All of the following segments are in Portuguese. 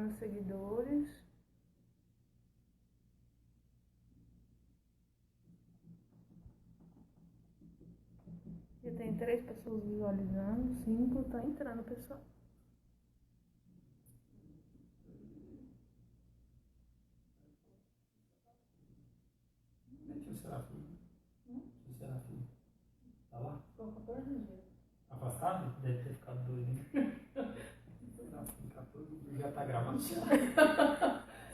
meus seguidores. Já tem 3 pessoas visualizando, 5, tá entrando, pessoal. Tio Serafim. Tio Serafim. Tá lá? Ficou 14 dias. Afastado? Deve ter ficado doido, hein? Serafim, 14 dias. Já tá gravando?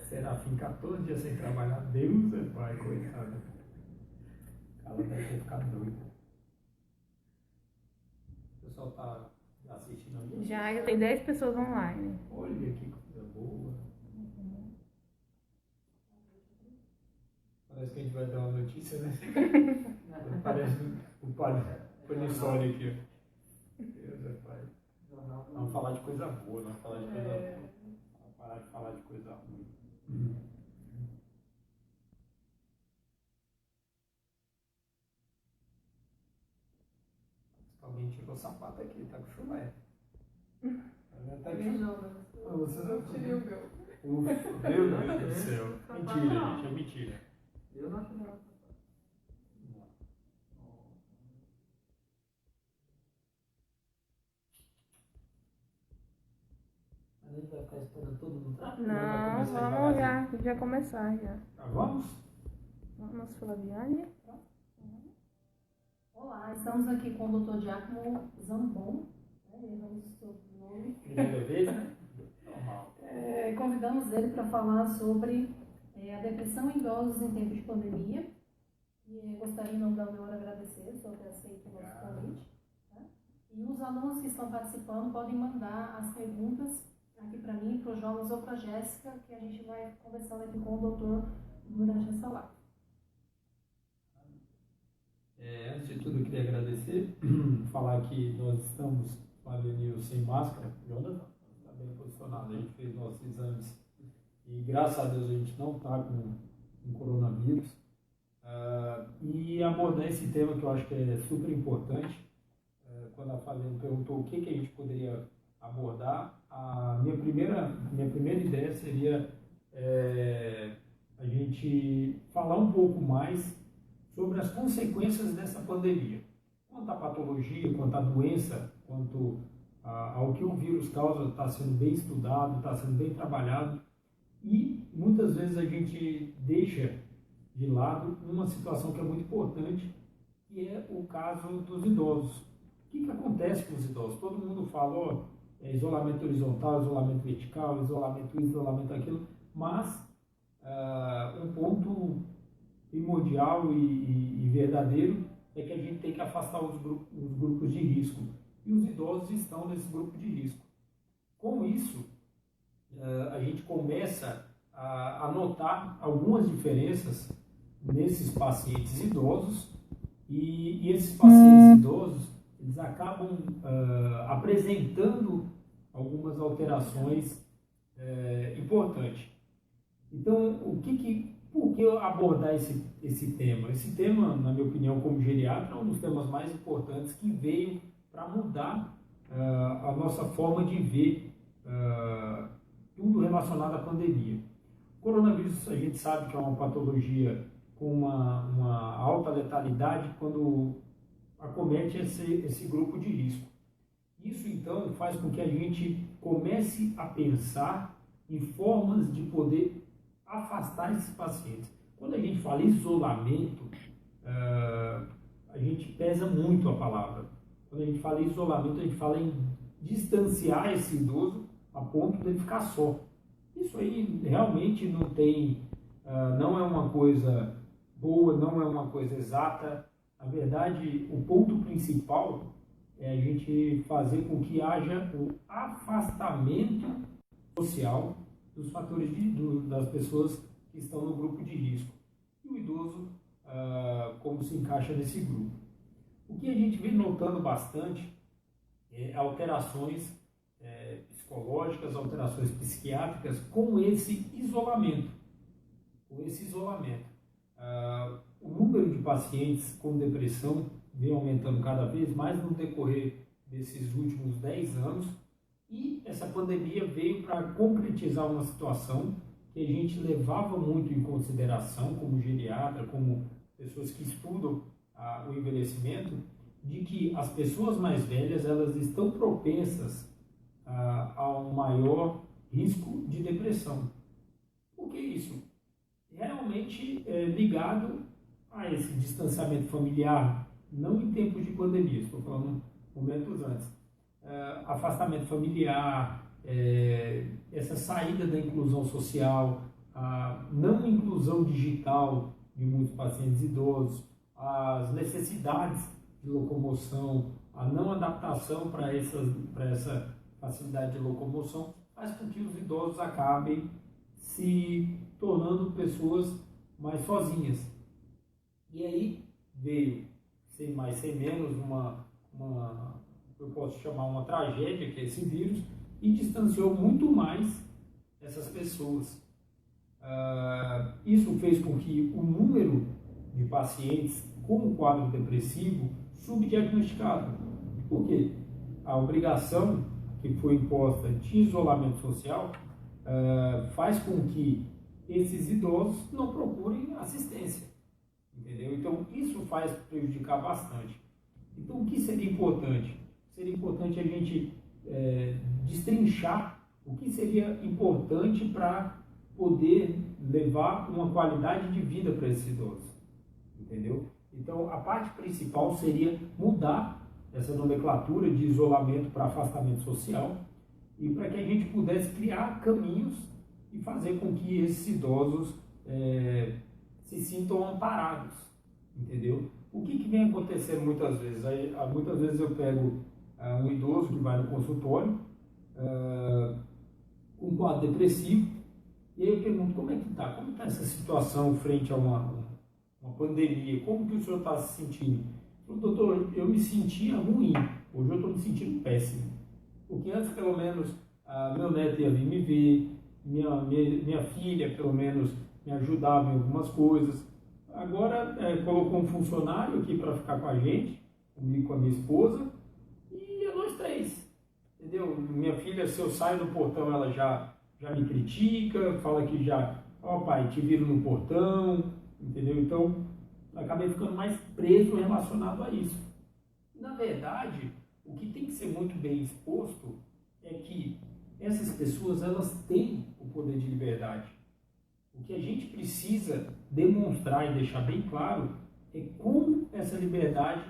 Serafim, 14 dias sem trabalhar. Deus é pai, coitado. Ela deve ter ficado doida. O pessoal tá assistindo ali? Já tem 10 pessoas online. Olha que coisa boa. Parece que a gente vai dar uma notícia, né? Parece o Panissoli aqui. Deus é pai. Vamos falar de coisa boa, não vamos falar de coisa boa. Vamos parar de falar de coisa ruim. Alguém tirou o sapato aqui, tá com chulé. Tá com você não tirei o meu. Ufa, meu Deus do céu. Mentira, gente, é mentira. Eu não tirei o sapato. A gente vai ficar esperando todo mundo entrar? Não, vamos já começar já. Tá, vamos? Vamos, Flaviane. Olá, estamos aqui com o Dr. Giacomo Zambon, erramos o seu nome. Primeira vez, né? Normal. Convidamos ele para falar sobre a depressão em idosos em tempo de pandemia. E gostaria, em nome da União, agradecer o senhor ter aceito o nosso convite. Tá? E os alunos que estão participando podem mandar as perguntas aqui para mim, para o Jonas ou para a Jéssica, que a gente vai conversando aqui com o doutor durante essa live. Antes de tudo, eu queria agradecer, falar que nós estamos, Flaviane e eu, sem máscara. Jonas está bem posicionado, a gente fez nossos exames e graças a Deus a gente não está com coronavírus. E abordar esse tema que eu acho que é super importante. Quando a Flaviane perguntou o que a gente poderia abordar, a minha primeira ideia seria a gente falar um pouco mais sobre as consequências dessa pandemia. Quanto à patologia, quanto à doença, quanto ao que o vírus causa, está sendo bem estudado, está sendo bem trabalhado. E muitas vezes a gente deixa de lado uma situação que é muito importante, que é o caso dos idosos. O que acontece com os idosos? Todo mundo fala, isolamento horizontal, isolamento vertical, isolamento isso, isolamento aquilo, mas um ponto primordial e verdadeiro é que a gente tem que afastar os grupos de risco. E os idosos estão nesse grupo de risco. Com isso, a gente começa a notar algumas diferenças nesses pacientes idosos e esses pacientes idosos eles acabam apresentando algumas alterações importantes. Então, por que abordar esse tema? Esse tema, na minha opinião, como geriatra, é um dos temas mais importantes que veio para mudar a nossa forma de ver tudo relacionado à pandemia. O coronavírus, a gente sabe que é uma patologia com uma alta letalidade quando acomete esse grupo de risco. Isso, então, faz com que a gente comece a pensar em formas de poder afastar esses pacientes. Quando a gente fala isolamento, a gente pesa muito a palavra. Quando a gente fala isolamento, a gente fala em distanciar esse idoso a ponto de ele ficar só. Isso aí realmente não é uma coisa boa, não é uma coisa exata. Na verdade, o ponto principal é a gente fazer com que haja o afastamento social dos fatores das pessoas que estão no grupo de risco. E o idoso, como se encaixa nesse grupo. O que a gente vem notando bastante é alterações psicológicas, alterações psiquiátricas com esse isolamento. O número de pacientes com depressão vem aumentando cada vez mais no decorrer desses últimos 10 anos. E essa pandemia veio para concretizar uma situação que a gente levava muito em consideração, como geriatra, como pessoas que estudam o envelhecimento, de que as pessoas mais velhas elas estão propensas a um maior risco de depressão. Por que isso? Realmente ligado a esse distanciamento familiar, não em tempos de pandemia, estou falando momentos antes. Afastamento familiar, essa saída da inclusão social, a não inclusão digital de muitos pacientes idosos, as necessidades de locomoção, a não adaptação para essa facilidade de locomoção, faz com que os idosos acabem se tornando pessoas mais sozinhas. E aí veio, sem mais sem menos, eu posso chamar uma tragédia, que é esse vírus, e distanciou muito mais essas pessoas. Isso fez com que o número de pacientes com quadro depressivo subdiagnosticado. Por quê? A obrigação que foi imposta de isolamento social faz com que esses idosos não procurem assistência, entendeu? Então isso faz prejudicar bastante. Então o que seria importante? Seria importante a gente destrinchar o que seria importante para poder levar uma qualidade de vida para esses idosos, entendeu? Então a parte principal seria mudar essa nomenclatura de isolamento para afastamento social e para que a gente pudesse criar caminhos e fazer com que esses idosos se sintam amparados, entendeu? O que vem acontecendo muitas vezes? Muitas vezes eu pego um idoso que vai no consultório com um quadro depressivo e aí eu pergunto como é que está? Como está essa situação frente a uma pandemia? Como que o senhor está se sentindo? Doutor, eu me sentia ruim, hoje eu estou me sentindo péssimo. Porque antes, pelo menos, meu neto ia vir me ver, minha filha, pelo menos, me ajudava em algumas coisas. Agora, colocou um funcionário aqui para ficar com a gente, comigo e com a minha esposa, e é nós três, entendeu? Minha filha, se eu saio do portão, ela já me critica, fala que pai, te viro no portão, entendeu? Então, acabei ficando mais preso relacionado a isso. Na verdade, o que tem que ser muito bem exposto é que essas pessoas elas têm o poder de liberdade. O que a gente precisa demonstrar e deixar bem claro é como essa liberdade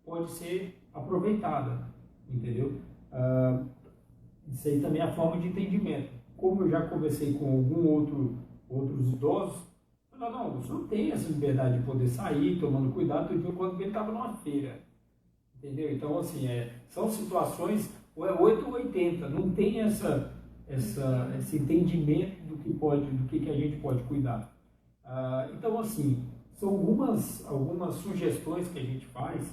pode ser aproveitada, entendeu? Isso aí também é a forma de entendimento. Como eu já conversei com outros idosos, não, você não tem essa liberdade de poder sair tomando cuidado do dia quando ele estava numa feira, entendeu? Então, assim, são situações, ou é 8 ou 80, não tem esse entendimento do que a gente pode cuidar. Então, assim, são algumas sugestões que a gente faz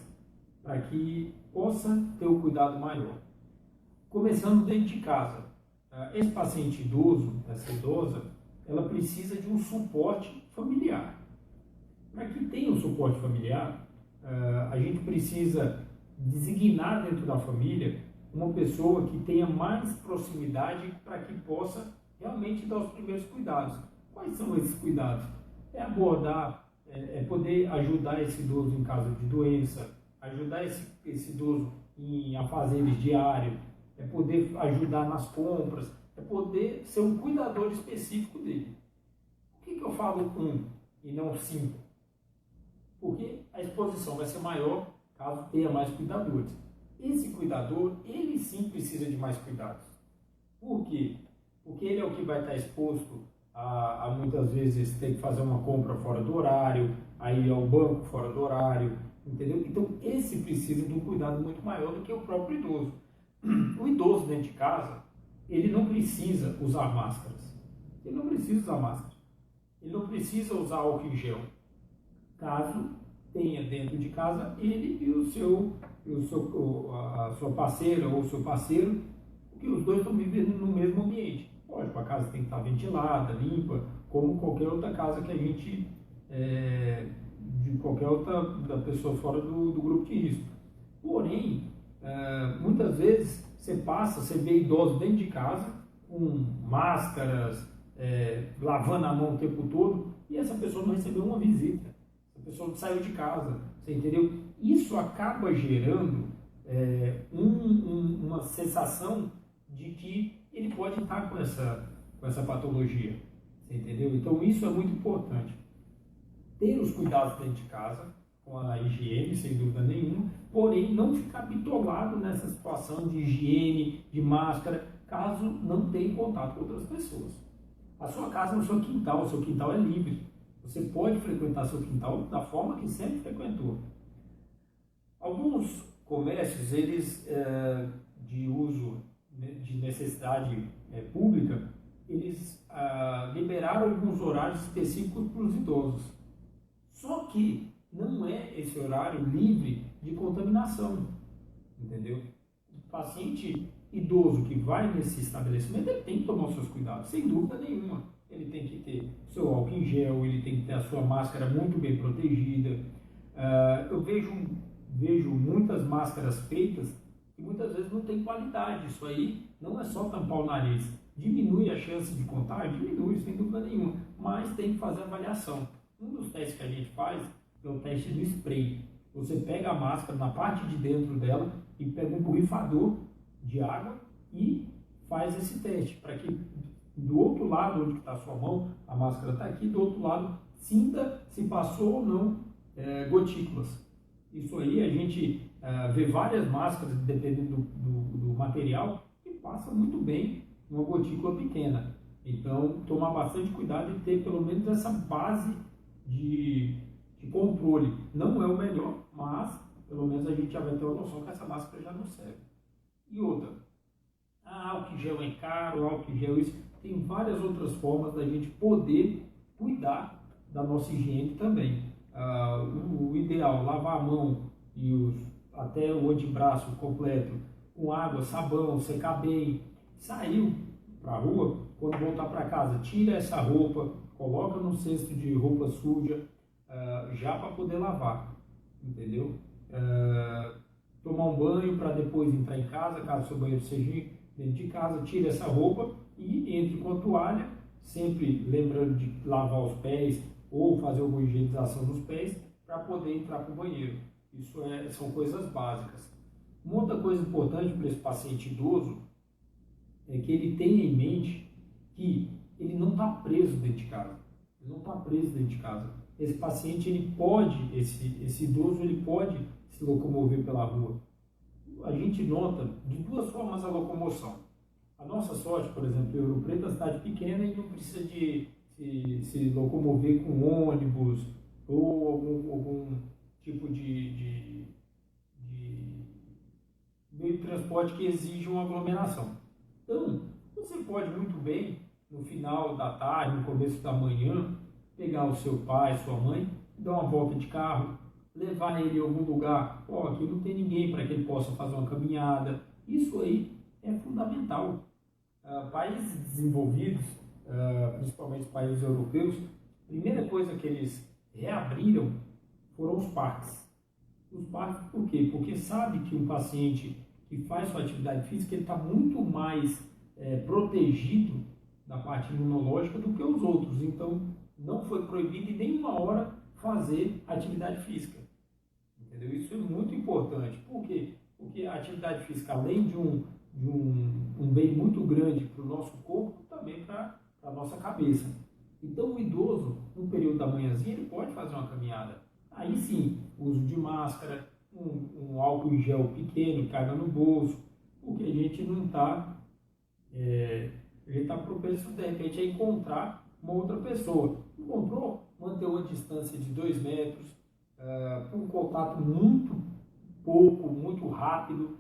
para que possa ter um cuidado maior. Começando dentro de casa. Esse paciente idoso, essa idosa, ela precisa de um suporte familiar. Para que tenha um suporte familiar, a gente precisa designar dentro da família uma pessoa que tenha mais proximidade para que possa realmente dar os primeiros cuidados. Quais são esses cuidados? É abordar, é poder ajudar esse idoso em caso de doença, ajudar esse idoso em afazeres diários, é poder ajudar nas compras, é poder ser um cuidador específico dele. Por que eu falo 1 e não 5? Porque a exposição vai ser maior caso tenha mais cuidadores. Esse cuidador, ele sim precisa de mais cuidados. Por quê? Porque ele é o que vai estar exposto a muitas vezes ter que fazer uma compra fora do horário, a ir ao banco fora do horário, entendeu? Então esse precisa de um cuidado muito maior do que o próprio idoso. O idoso dentro de casa, ele não precisa usar máscaras. Ele não precisa usar máscara. Ele não precisa usar álcool em gel. Caso tenha dentro de casa ele e a sua parceira ou o seu parceiro, porque os dois estão vivendo no mesmo ambiente. Lógico, a casa tem que estar ventilada, limpa, como qualquer outra casa que a gente, de qualquer outra da pessoa fora do grupo de risco. Porém, muitas vezes você passa, você vê idosos dentro de casa, com máscaras, lavando a mão o tempo todo, e essa pessoa não recebeu uma visita, essa pessoa não saiu de casa, você entendeu? Isso acaba gerando uma sensação de que ele pode estar com essa patologia, você entendeu? Então isso é muito importante. Ter os cuidados dentro de casa, com a higiene, sem dúvida nenhuma, porém não ficar bitolado nessa situação de higiene, de máscara, caso não tenha contato com outras pessoas. A sua casa é o seu quintal é livre. Você pode frequentar seu quintal da forma que sempre frequentou. Alguns comércios, eles de uso, de necessidade pública, eles liberaram alguns horários específicos para os idosos. Só que não é esse horário livre de contaminação, entendeu? O paciente idoso que vai nesse estabelecimento, ele tem que tomar os seus cuidados, sem dúvida nenhuma. Ele tem que ter seu álcool em gel, ele tem que ter a sua máscara muito bem protegida. Eu vejo muitas máscaras feitas que muitas vezes não tem qualidade. Isso aí não é só tampar o nariz. Diminui a chance de contágio? Diminui, sem dúvida nenhuma. Mas tem que fazer avaliação. Um dos testes que a gente faz é o teste do spray. Você pega a máscara na parte de dentro dela e pega um borrifador de água e faz esse teste, para que do outro lado onde está a sua mão, a máscara está aqui, do outro lado, sinta se passou ou não gotículas. Isso aí a gente vê várias máscaras, dependendo do material, que passa muito bem uma gotícula pequena. Então, tomar bastante cuidado e ter pelo menos essa base de controle. Não é o melhor, mas pelo menos a gente já vai ter uma noção que essa máscara já não serve. E outra, álcool em gel é caro, álcool em gel isso. Tem várias outras formas da gente poder cuidar da nossa higiene também. O ideal, lavar a mão e até o antebraço completo com água, sabão, secar bem. Saiu para a rua, quando voltar para casa, tira essa roupa, coloca no cesto de roupa suja, já para poder lavar, entendeu? Tomar um banho para depois entrar em casa, caso o seu banheiro seja dentro de casa, tira essa roupa e entre com a toalha, sempre lembrando de lavar os pés ou fazer uma higienização dos pés para poder entrar para o banheiro. Isso são coisas básicas. Uma outra coisa importante para esse paciente idoso é que ele tenha em mente que ele não está preso dentro de casa. Ele não está preso dentro de casa. Esse paciente, ele pode, esse idoso, ele pode se locomover pela rua. A gente nota de duas formas a locomoção. A nossa sorte, por exemplo, em Ouro Preto é uma cidade pequena e não precisa de se locomover com ônibus ou algum tipo de meio de transporte que exige uma aglomeração. Então, você pode muito bem, no final da tarde, no começo da manhã, pegar o seu pai, sua mãe, dar uma volta de carro, levar ele em algum lugar, aqui não tem ninguém para que ele possa fazer uma caminhada. Isso aí é fundamental. Países desenvolvidos, principalmente os países europeus, a primeira coisa que eles reabriram foram os parques. Os parques por quê? Porque sabe que um paciente que faz sua atividade física está muito mais protegido da parte imunológica do que os outros. Então, não foi proibido em nenhuma hora fazer atividade física. Entendeu? Isso é muito importante. Por quê? Porque a atividade física, além de um bem muito grande para o nosso corpo, também para a nossa cabeça. Então, o idoso, no período da manhãzinha, ele pode fazer uma caminhada. Aí sim, uso de máscara, um álcool em gel pequeno, caiba no bolso, porque a gente não está... a gente está propenso, de repente, a encontrar uma outra pessoa. Encontrou? Manter uma distância de 2 metros, um contato muito pouco, muito rápido.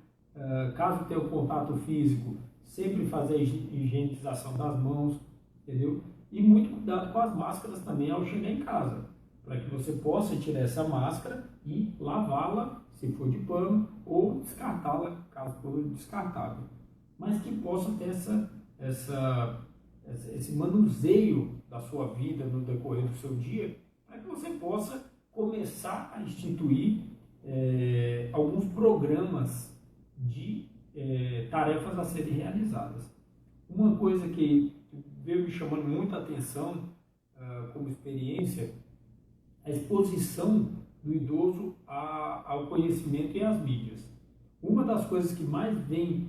Caso tenha o contato físico, sempre fazer a higienização das mãos, entendeu? E muito cuidado com as máscaras também ao chegar em casa, para que você possa tirar essa máscara e lavá-la, se for de pano, ou descartá-la, caso for descartável. Mas que possa ter esse manuseio da sua vida no decorrer do seu dia, para que você possa começar a instituir alguns programas de tarefas a serem realizadas. Uma coisa que veio me chamando muita atenção como experiência, a exposição do idoso ao conhecimento e às mídias. Uma das coisas que mais vem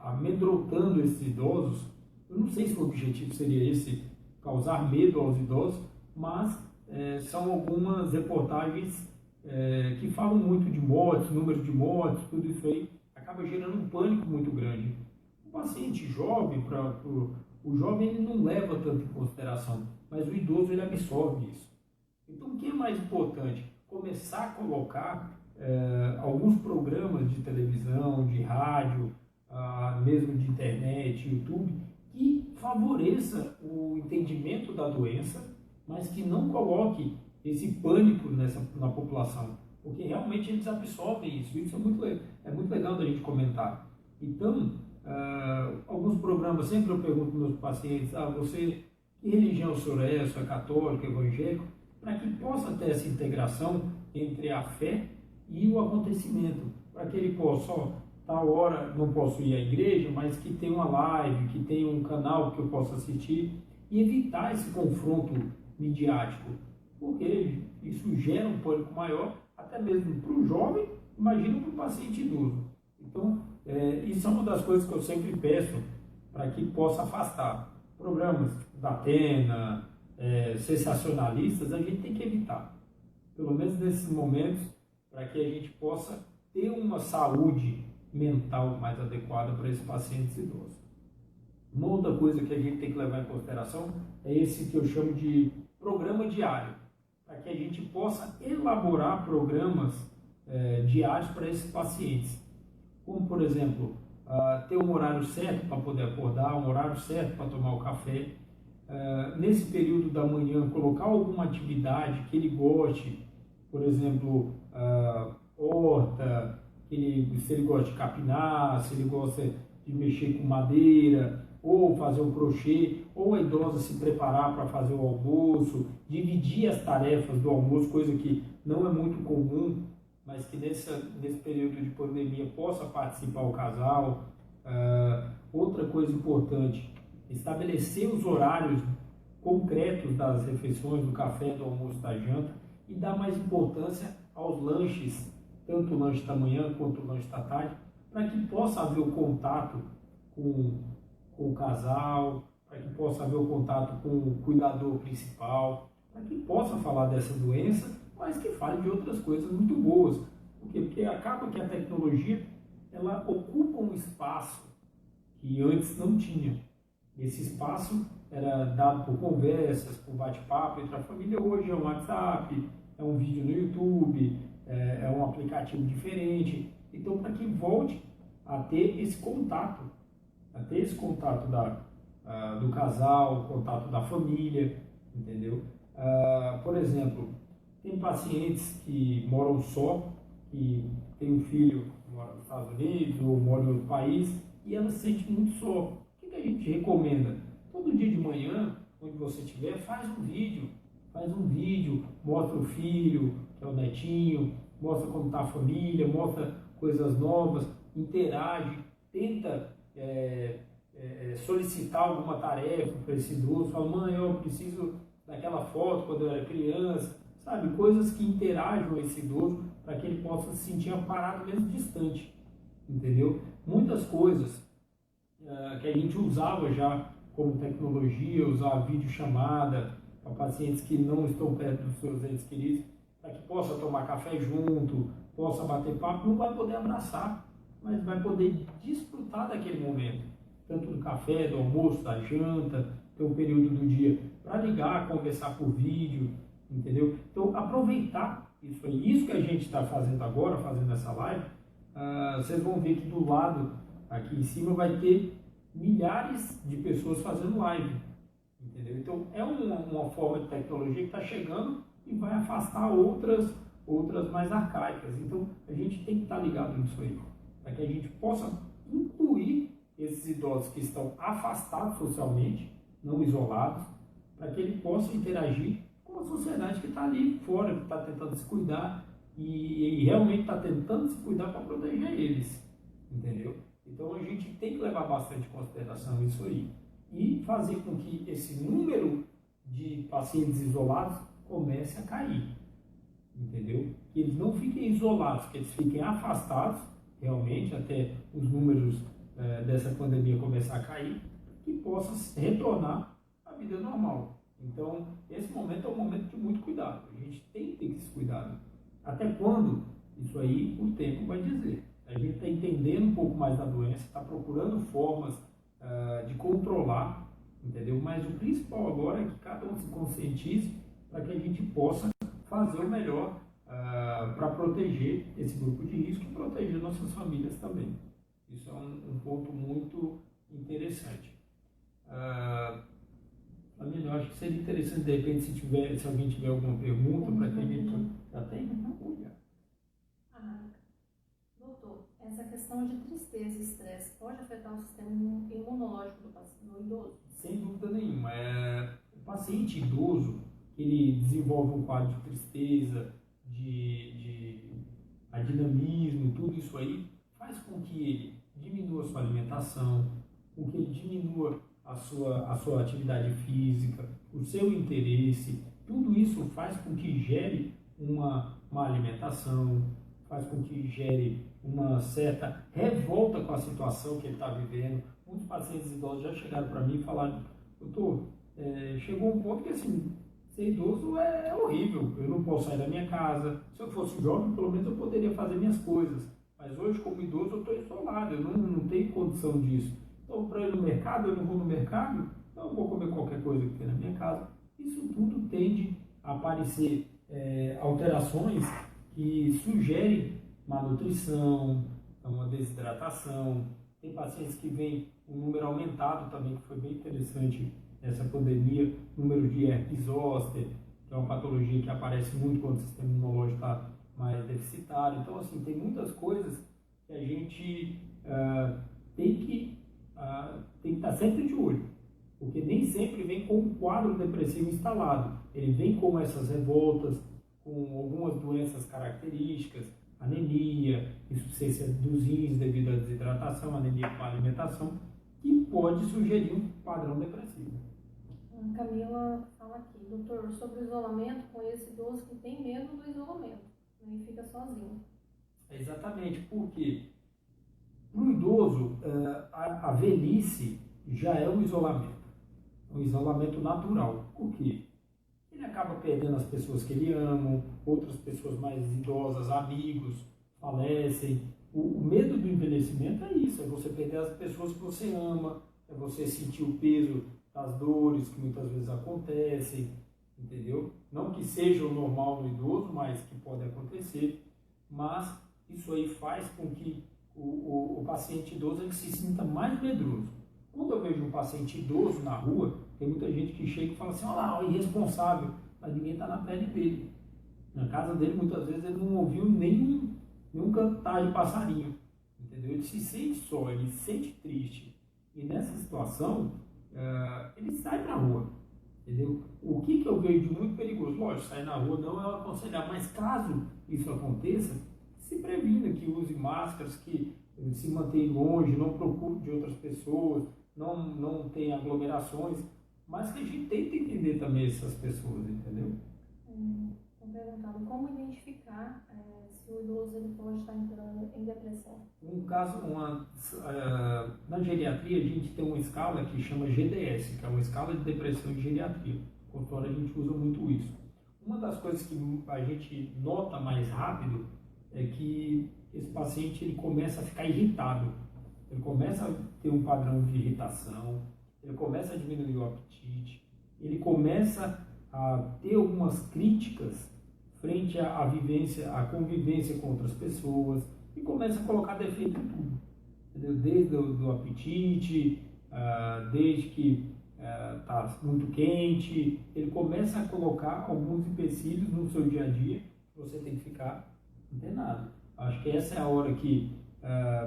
amedrontando esses idosos, eu não sei se o objetivo seria esse, causar medo aos idosos, mas são algumas reportagens que falam muito de mortes, número de mortes, tudo isso aí acaba gerando um pânico muito grande. O paciente jovem, o jovem ele não leva tanto em consideração, mas o idoso ele absorve isso. Então o que é mais importante? Começar a colocar alguns programas de televisão, de rádio, mesmo de internet, YouTube, que favoreça o entendimento da doença, mas que não coloque esse pânico na população, porque realmente eles absorvem isso. Isso é muito legal da gente comentar. Então, alguns programas, sempre eu pergunto para meus pacientes, você, que religião o senhor é? O senhor é católico, evangélico? Para que possa ter essa integração entre a fé e o acontecimento, para que ele possa, tal hora não posso ir à igreja, mas que tenha uma live, que tenha um canal que eu possa assistir, e evitar esse confronto midiático, porque isso gera um pânico maior, até mesmo para o jovem, imagina para o paciente idoso. Então, isso é uma das coisas que eu sempre peço para que possa afastar. Programas da Atena, sensacionalistas, a gente tem que evitar, pelo menos nesses momentos, para que a gente possa ter uma saúde mental mais adequada para esses pacientes idosos. Uma outra coisa que a gente tem que levar em consideração é esse que eu chamo de programa diário, para que a gente possa elaborar programas diários para esses pacientes, como por exemplo, ter um horário certo para poder acordar, um horário certo para tomar o café, nesse período da manhã colocar alguma atividade que ele goste, por exemplo, horta, se ele gosta de capinar, se ele gosta de mexer com madeira, ou fazer um crochê, ou a idosa se preparar para fazer o almoço, dividir as tarefas do almoço, coisa que não é muito comum, mas que nesse período de pandemia possa participar o casal. Outra coisa importante, estabelecer os horários concretos das refeições, do café, do almoço, da janta, e dar mais importância aos lanches, tanto o lanche da manhã quanto o lanche da tarde, para que possa haver o contato com o casal, para que possa haver o contato com o cuidador principal, para que possa falar dessa doença, mas que fale de outras coisas muito boas. Por quê? Porque acaba que a tecnologia ela ocupa um espaço que antes não tinha. Esse espaço era dado por conversas, por bate-papo entre a família. Hoje é um WhatsApp, é um vídeo no YouTube, é um aplicativo diferente. Então, para que volte a ter esse contato, do casal, o contato da família, entendeu? Por exemplo, tem pacientes que moram só, que tem um filho que mora nos Estados Unidos ou mora em outro país, e ela se sente muito só. O que a gente recomenda? Todo dia de manhã, onde você estiver, faz um vídeo, mostra o filho, que é o netinho, mostra como está a família, mostra coisas novas, interage, tenta solicitar alguma tarefa para esse idoso, fala, mãe, eu preciso daquela foto quando eu era criança, sabe, coisas que interajam esse idoso para que ele possa se sentir amparado mesmo distante, entendeu? Muitas coisas que a gente usava já como tecnologia, usar videochamada para pacientes que não estão perto dos seus entes queridos, para que possa tomar café junto, possa bater papo, não vai poder abraçar, mas vai poder desfrutar daquele momento, tanto do café, do almoço, da janta, ter um período do dia para ligar, conversar por vídeo, entendeu? Então, aproveitar isso aí. Isso que a gente está fazendo agora, fazendo essa live, vocês vão ver que do lado, aqui em cima, vai ter milhares de pessoas fazendo live, entendeu? Então, é uma forma de tecnologia que está chegando e vai afastar outras mais arcaicas. Então, a gente tem que estar ligado nisso aí, para que a gente possa incluir esses idosos que estão afastados socialmente, não isolados, para que ele possa interagir com a sociedade que está ali fora, que está tentando se cuidar e realmente está tentando se cuidar para proteger eles, entendeu? Então a gente tem que levar bastante em consideração isso aí e fazer com que esse número de pacientes isolados comece a cair, entendeu? Que eles não fiquem isolados, que eles fiquem afastados realmente até os números dessa pandemia começar a cair, que possa retornar à vida normal. Então, esse momento é um momento de muito cuidado. A gente tem que ter esse cuidado. Até quando? Isso aí o tempo vai dizer. A gente está entendendo um pouco mais da doença, está procurando formas de controlar, entendeu? Mas o principal agora é que cada um se conscientize para que a gente possa fazer o melhor para proteger esse grupo de risco e proteger nossas famílias também. Isso é um ponto muito interessante. Família, eu acho que seria interessante, de repente, se alguém tiver alguma pergunta para que a gente... Já tem? Doutor, essa questão de tristeza e estresse pode afetar o sistema imunológico do idoso? Sem dúvida nenhuma. O paciente idoso, ele desenvolve um quadro de tristeza, de adinamismo, tudo isso aí faz com que ele diminua a sua alimentação, com que ele diminua a sua atividade física, o seu interesse. Tudo isso faz com que gere uma alimentação, faz com que gere uma certa revolta com a situação que ele está vivendo. Muitos pacientes idosos já chegaram para mim e falaram: doutor, chegou um ponto que assim, ser idoso é horrível, eu não posso sair da minha casa. Se eu fosse jovem, pelo menos eu poderia fazer minhas coisas, mas hoje, como idoso, eu estou isolado, eu não tenho condição disso. Então, para ir no mercado, eu não vou no mercado, então eu vou comer qualquer coisa que tem na minha casa. Isso tudo tende a aparecer alterações que sugerem malnutrição, uma desidratação. Tem pacientes que vêm um número aumentado também, que foi bem interessante nessa pandemia, número de herpes zoster, que é uma patologia que aparece muito quando o sistema imunológico está mais deficitário. Então, assim, tem muitas coisas que a gente tem que estar sempre de olho, porque nem sempre vem com um quadro depressivo instalado. Ele vem com essas revoltas, com algumas doenças características, anemia, insuficiência dos rins devido à desidratação, anemia com a alimentação, que pode sugerir um padrão depressivo. A Camila fala aqui: doutor, sobre o isolamento, conheço idoso que tem medo do isolamento, né, e fica sozinho. Exatamente, porque para o idoso, a velhice já é um isolamento natural. Por quê? Ele acaba perdendo as pessoas que ele ama, outras pessoas mais idosas, amigos, falecem. O medo do envelhecimento é isso, é você perder as pessoas que você ama, é você sentir o peso das dores que muitas vezes acontecem, entendeu? Não que seja o normal no idoso, mas que pode acontecer, mas isso aí faz com que o paciente idoso ele se sinta mais medroso. Quando eu vejo um paciente idoso na rua, tem muita gente que chega e fala assim: olha lá, irresponsável, mas ninguém está na pele dele. Na casa dele, muitas vezes, ele não ouviu nenhum cantar de passarinho, entendeu? Ele se sente só, ele se sente triste. E nessa situação, ele sai para a rua, entendeu? O que eu vejo de muito perigoso? Lógico, sair na rua não é eu aconselhar, mas caso isso aconteça, se previna, que use máscaras, que se mantenha longe, não procure de outras pessoas, não tenha aglomerações, mas que a gente tente entender também essas pessoas, entendeu? Estou perguntando como identificar se o idoso ele pode estar entrando em depressão. Na geriatria a gente tem uma escala que chama GDS, que é uma escala de depressão de geriatria. No consultório a gente usa muito isso. Uma das coisas que a gente nota mais rápido é que esse paciente ele começa a ficar irritado, ele começa a ter um padrão de irritação, ele começa a diminuir o apetite, ele começa a ter algumas críticas frente à convivência com outras pessoas e começa a colocar defeito em tudo, entendeu? Desde o apetite, desde que está muito quente, ele começa a colocar alguns empecilhos no seu dia a dia que você tem que ficar antenado. Acho que essa é a hora que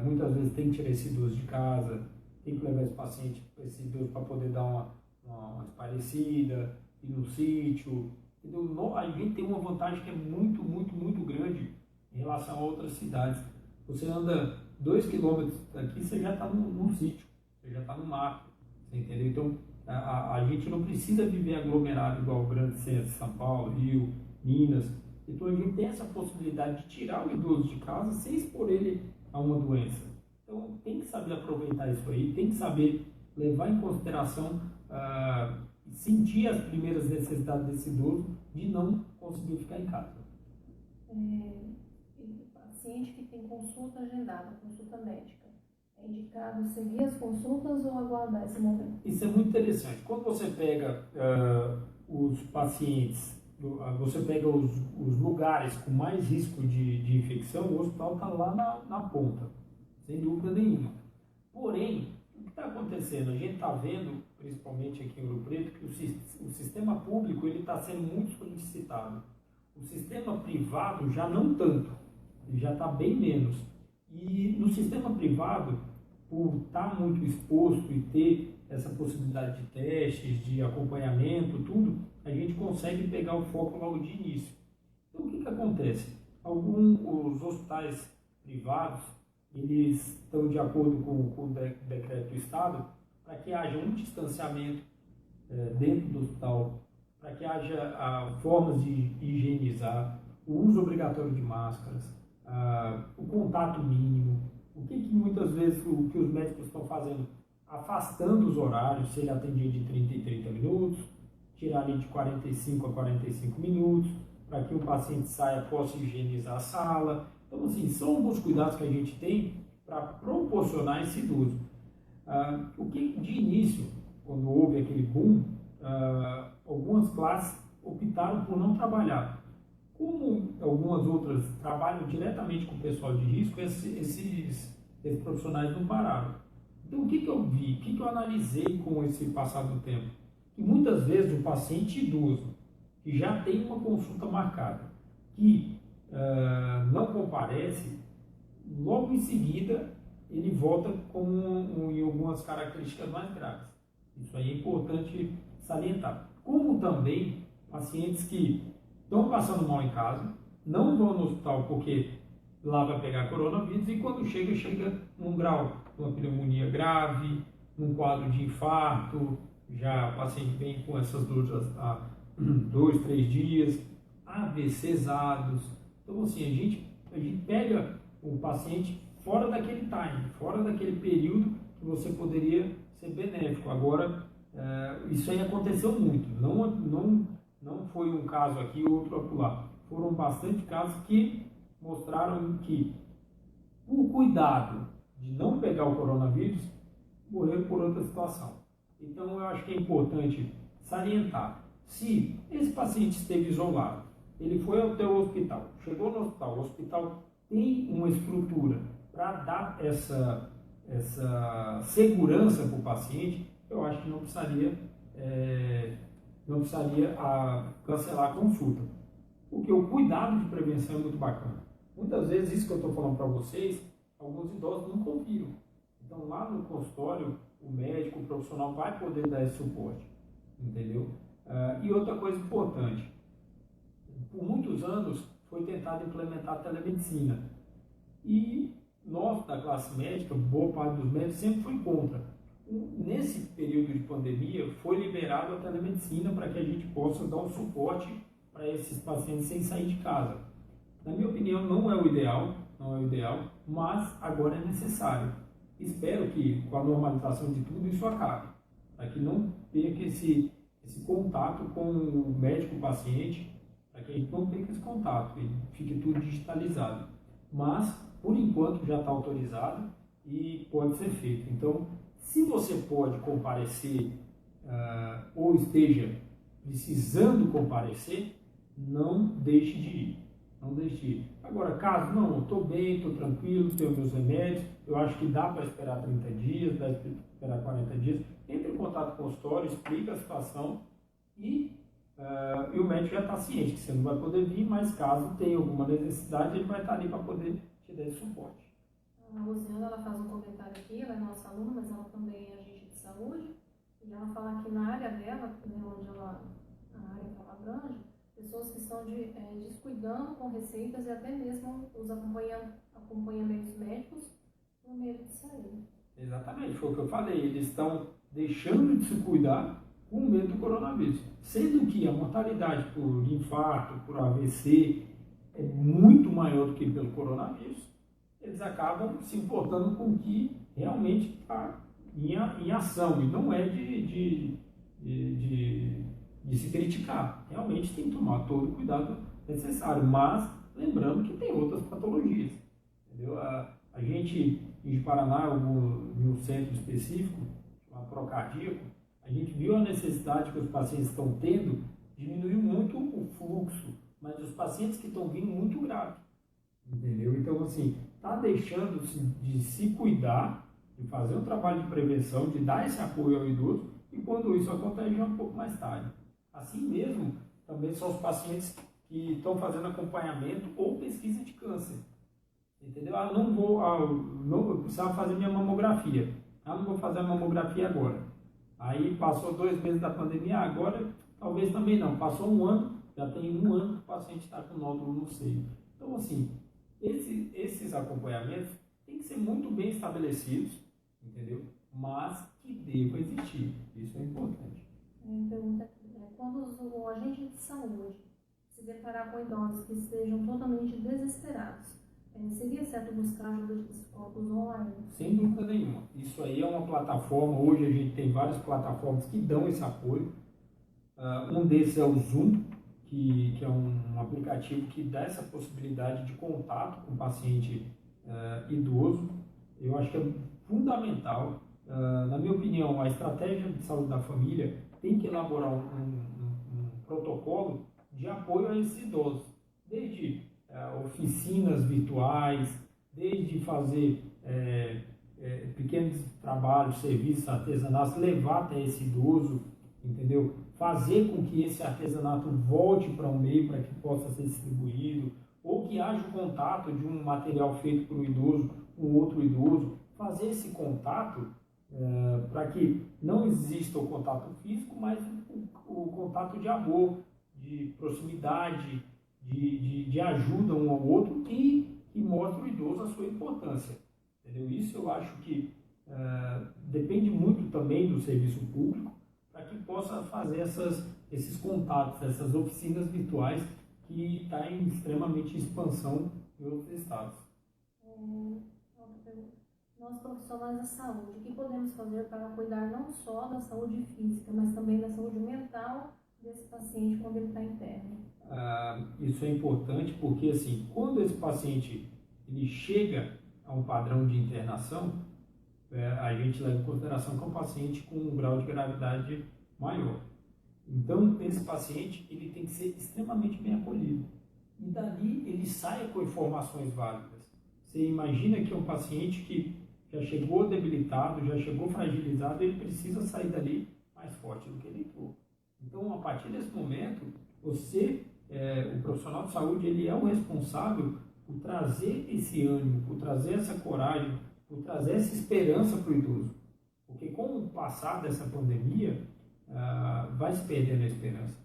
muitas vezes tem que tirar esse idoso de casa, tem que levar esse paciente, esse idoso, para poder dar uma esparecida, ir no sítio, entendeu? A gente tem uma vantagem que é muito, muito, muito grande em relação a outras cidades. Você anda 2 quilômetros daqui, você já está num sítio, você já está no mato, você entendeu? Então, a gente não precisa viver aglomerado igual o grande centro, São Paulo, Rio, Minas. Então, a gente tem essa possibilidade de tirar o idoso de casa sem expor ele a uma doença. Então, tem que saber aproveitar isso aí, tem que saber levar em consideração, sentir as primeiras necessidades desse idoso de não conseguir ficar em casa. Paciente que tem consulta agendada, consulta médica, é indicado seguir as consultas ou aguardar esse momento? Isso é muito interessante. Quando você pega os pacientes, você pega os lugares com mais risco de infecção, o hospital está lá na ponta, sem dúvida nenhuma. Porém, o que está acontecendo? A gente está vendo, principalmente aqui em Ouro Preto, que o sistema público está sendo muito solicitado. O sistema privado já não tanto, ele já está bem menos. E no sistema privado, por estar muito exposto e ter essa possibilidade de testes, de acompanhamento, tudo, a gente consegue pegar o foco logo de início. Então, o que acontece? Os hospitais privados, eles estão de acordo com o decreto do Estado para que haja um distanciamento dentro do hospital, para que haja formas de higienizar, o uso obrigatório de máscaras, o contato mínimo. O que muitas vezes o que os médicos estão fazendo? Afastando os horários, se ele atendia de 30 em 30 minutos, tirar ali de 45 a 45 minutos, para que o paciente saia, possa higienizar a sala. Então, assim, são alguns cuidados que a gente tem para proporcionar esse idoso. O que de início, quando houve aquele boom, algumas classes optaram por não trabalhar. Como algumas outras trabalham diretamente com o pessoal de risco, esses profissionais não pararam. Então, o que eu vi, o que eu analisei com esse passar do tempo? Que muitas vezes o paciente idoso, que já tem uma consulta marcada, que não comparece, logo em seguida ele volta em algumas características mais graves. Isso aí é importante salientar. Como também pacientes que estão passando mal em casa, não vão no hospital porque lá vai pegar coronavírus e quando chega num grau de uma pneumonia grave, num quadro de infarto, já o paciente vem com essas dores há 2, 3 dias, AVCzados. Então, assim, a gente pega o paciente fora daquele time, fora daquele período que você poderia ser benéfico. Agora, isso aí aconteceu muito. Não foi um caso aqui, outro acolá. Foram bastante casos que mostraram que, por cuidado de não pegar o coronavírus, morreram por outra situação. Então, eu acho que é importante salientar. Se esse paciente esteve isolado, ele foi até o hospital, chegou no hospital, o hospital tem uma estrutura para dar essa segurança para o paciente, eu acho que não precisaria cancelar a consulta. Porque o cuidado de prevenção é muito bacana. Muitas vezes, isso que eu estou falando para vocês, alguns idosos não confiram. Então, lá no consultório, o médico, o profissional vai poder dar esse suporte, entendeu? E outra coisa importante, por muitos anos foi tentado implementar a telemedicina. E nós, da classe médica, boa parte dos médicos sempre foi contra. Nesse período de pandemia, foi liberado a telemedicina para que a gente possa dar um suporte para esses pacientes sem sair de casa. Na minha opinião, não é o ideal, mas agora é necessário. Espero que, com a normalização de tudo, isso acabe, para que não perca esse contato com o médico-paciente, para que a gente não perca esse contato e fique tudo digitalizado. Mas, por enquanto, já está autorizado e pode ser feito. Então, se você pode comparecer ou esteja precisando comparecer, não deixe de ir. Não deixe de ir. Agora, caso não, estou bem, estou tranquilo, tenho meus remédios, eu acho que dá para esperar 30 dias, dá para esperar 40 dias, entre em contato com o consultório, explica a situação e o médico já está ciente que você não vai poder vir, mas caso tenha alguma necessidade, ele vai estar ali para poder te dar esse suporte. A Luciana, ela faz um comentário aqui, ela é nossa aluna, mas ela também é agente de saúde, e ela fala que na área dela, onde a área que ela abrange, pessoas que estão descuidando com receitas e até mesmo os acompanhamentos médicos por medo de sair. Exatamente, foi o que eu falei. Eles estão deixando de se cuidar com medo do coronavírus. Sendo que a mortalidade por infarto, por AVC, é muito maior do que pelo coronavírus, eles acabam se importando com o que realmente está em ação, e não é de se criticar. Realmente tem que tomar todo o cuidado necessário, mas lembrando que tem outras patologias. Entendeu? A gente, em Paraná, em um centro específico, chamado Procardíaco, a gente viu a necessidade que os pacientes estão tendo, diminuiu muito o fluxo, mas os pacientes que estão vindo muito graves. Entendeu? Então, assim, está deixando de se cuidar, de fazer um trabalho de prevenção, de dar esse apoio ao idoso, e quando isso acontece, já é um pouco mais tarde. Assim mesmo, também são os pacientes que estão fazendo acompanhamento ou pesquisa de câncer. Entendeu? Eu precisava fazer minha mamografia. Não vou fazer a mamografia agora. Aí passou 2 meses da pandemia, agora talvez também não. Passou 1 ano, já tem 1 ano que o paciente está com nódulo no seio. Então, assim, esses acompanhamentos têm que ser muito bem estabelecidos, entendeu? Mas que devam existir. Isso é importante. Pergunta aqui, quando o agente de saúde se deparar com idosos que estejam totalmente desesperados, seria certo buscar ajuda de psicólogos online? Sem dúvida nenhuma. Isso aí é uma plataforma, hoje a gente tem várias plataformas que dão esse apoio. Um desses é o Zoom, que é um aplicativo que dá essa possibilidade de contato com o paciente idoso. Eu acho que é fundamental. Na minha opinião, a estratégia de saúde da família tem que elaborar um protocolo de apoio a esses idosos, desde oficinas virtuais, desde fazer pequenos trabalhos, serviços, artesanatos, levar até esse idoso, entendeu? Fazer com que esse artesanato volte para um meio para que possa ser distribuído, ou que haja o contato de um material feito por um idoso com outro idoso, fazer esse contato para que não exista o contato físico, mas o contato de amor, de proximidade, de ajuda um ao outro, que mostra o idoso a sua importância. Entendeu? Isso eu acho que depende muito também do serviço público, para que possa fazer esses contatos, essas oficinas virtuais, que está em extremamente expansão em outros estados. Outra pergunta. Nós, profissionais da saúde, o que podemos fazer para cuidar não só da saúde física, mas também da saúde mental desse paciente quando ele está interno? Isso é importante porque, assim, quando esse paciente ele chega a um padrão de internação, a gente leva em consideração que é um paciente com um grau de gravidade maior. Então, esse paciente ele tem que ser extremamente bem acolhido. E dali ele sai com informações válidas. Você imagina que é um paciente que já chegou debilitado, já chegou fragilizado, ele precisa sair dali mais forte do que ele entrou. Então, a partir desse momento, você, o profissional de saúde, ele é o responsável por trazer esse ânimo, por trazer essa coragem, por trazer essa esperança para o idoso. Porque com o passar dessa pandemia, vai se perdendo a esperança.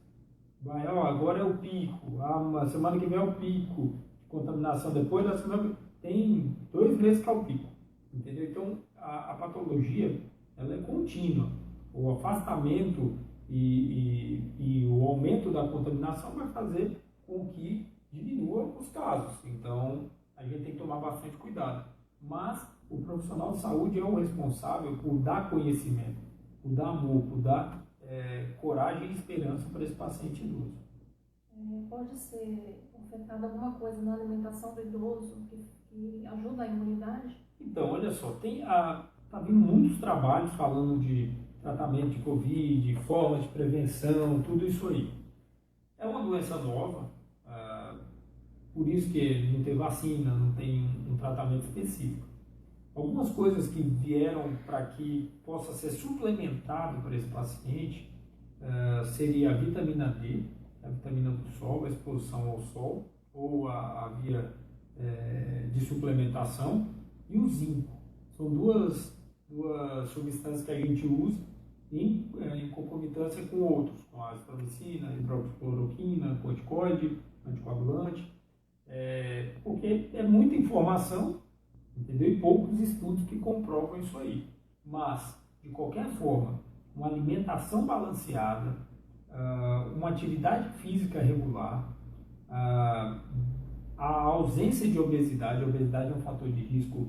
Agora é o pico, a semana que vem é o pico de contaminação, depois da semana tem 2 meses que é o pico. Entendeu? Então, a patologia ela é contínua. O afastamento e o aumento da contaminação vai fazer com que diminua os casos. Então, a gente tem que tomar bastante cuidado. Mas o profissional de saúde é o responsável por dar conhecimento, por dar amor, por dar coragem e esperança para esse paciente idoso. Pode ser ofertada alguma coisa na alimentação do idoso que ajuda a imunidade? Então, olha só, tá vindo muitos trabalhos falando de tratamento de Covid, formas de prevenção, tudo isso aí. É uma doença nova, por isso que não tem vacina, não tem um tratamento específico. Algumas coisas que vieram para que possa ser suplementado para esse paciente seria a vitamina D, a vitamina do sol, a exposição ao sol, ou a via de suplementação, e o zinco. São duas substâncias que a gente usa em concomitância com outros, com a azitromicina, hidroxicloroquina, corticoide, anticoagulante, porque é muita informação, entendeu? entendeu? E poucos estudos que comprovam isso aí. Mas, de qualquer forma, uma alimentação balanceada, uma atividade física regular, a ausência de obesidade, a obesidade é um fator de risco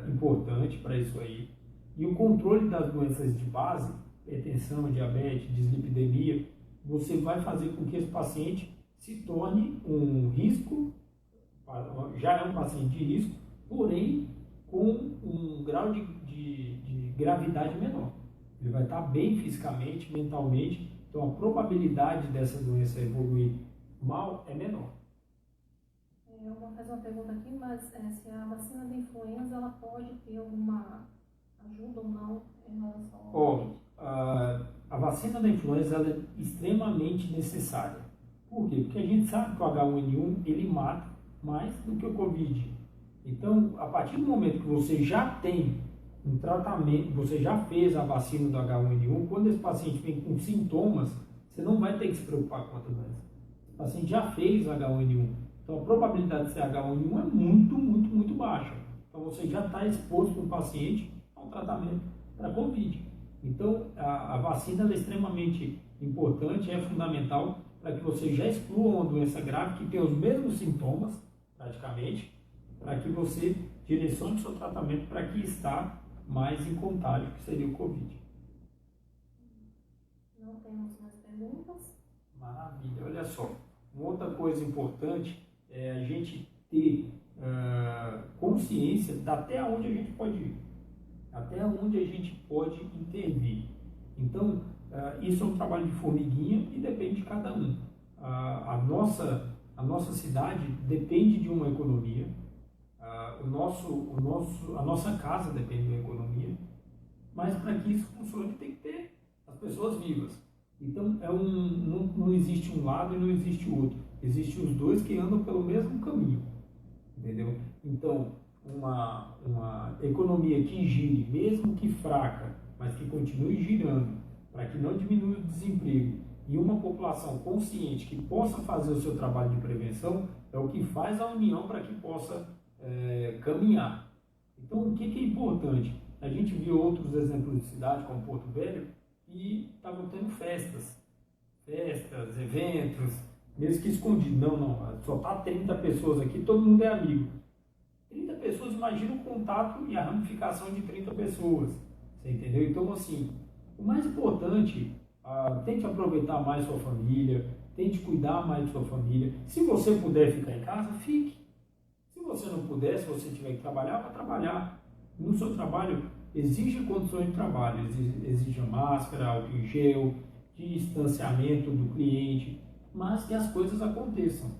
importante para isso aí, e o controle das doenças de base, hipertensão, diabetes, dislipidemia, você vai fazer com que esse paciente se torne um risco, já é um paciente de risco, porém com um grau de gravidade menor. Ele vai estar bem fisicamente, mentalmente, então a probabilidade dessa doença evoluir mal é menor. Eu vou fazer uma pergunta aqui, mas se a vacina da influenza ela pode ter alguma ajuda ou não em relação ao Covid? A vacina da influenza ela é extremamente necessária. Por quê? Porque a gente sabe que o H1N1 ele mata mais do que o Covid. Então, a partir do momento que você já tem um tratamento, você já fez a vacina do H1N1, quando esse paciente vem com sintomas, você não vai ter que se preocupar com a doença. O paciente já fez H1N1. Então, a probabilidade de ser H1N1 é muito, muito, muito baixa. Então, você já está exposto um paciente a um tratamento para Covid. Então, a vacina é extremamente importante, é fundamental para que você já exclua uma doença grave que tem os mesmos sintomas, praticamente, para que você direcione o seu tratamento para que está mais em contágio, que seria o Covid. Não temos mais perguntas? Maravilha, olha só. Uma outra coisa importante é a gente ter consciência de até onde a gente pode ir, até onde a gente pode intervir. Então, isso é um trabalho de formiguinha e depende de cada um. A nossa cidade depende de uma economia, a nossa casa depende de uma economia, mas para que isso funcione tem que ter as pessoas vivas. Então, não existe um lado e não existe o outro. Existem os dois que andam pelo mesmo caminho, entendeu? Então, uma economia que gire, mesmo que fraca, mas que continue girando, para que não diminua o desemprego, e uma população consciente que possa fazer o seu trabalho de prevenção, é o que faz a união para que possa caminhar. Então, o que é importante? A gente viu outros exemplos de cidade, como Porto Velho, que estavam tendo festas, eventos, mesmo que escondido. Não, só está 30 pessoas aqui, todo mundo é amigo. 30 pessoas, imagina o contato e a ramificação de 30 pessoas, você entendeu? Então, assim, o mais importante, tente aproveitar mais sua família, tente cuidar mais de sua família. Se você puder ficar em casa, fique. Se você não puder, se você tiver que trabalhar, vá trabalhar. No seu trabalho, exige condições de trabalho, exige máscara, álcool em gel, distanciamento do cliente, mas que as coisas aconteçam,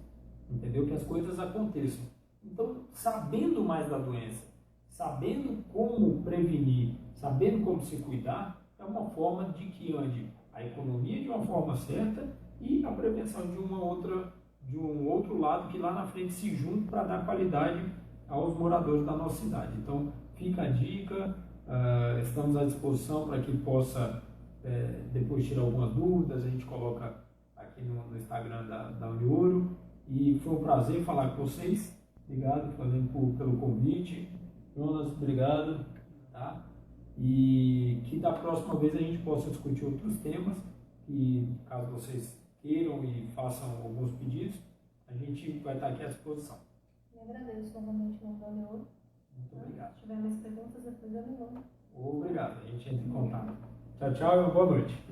entendeu? Que as coisas aconteçam. Então, sabendo mais da doença, sabendo como prevenir, sabendo como se cuidar, é uma forma de que ande a economia de uma forma certa e a prevenção de um outro lado que lá na frente se junte para dar qualidade aos moradores da nossa cidade. Então, fica a dica, estamos à disposição para que possa depois tirar algumas dúvidas, a gente coloca aqui no Instagram da Unioro, e foi um prazer falar com vocês. Obrigado, Flamengo, pelo convite. Jonas, obrigado. Tá? E que da próxima vez a gente possa discutir outros temas, e caso vocês queiram e façam alguns pedidos, a gente vai estar aqui à disposição. Eu agradeço novamente o Unioro. Muito obrigado. Se tiver mais perguntas, depois eu me mando. Obrigado, a gente entra em contato. Tchau, tchau e uma boa noite.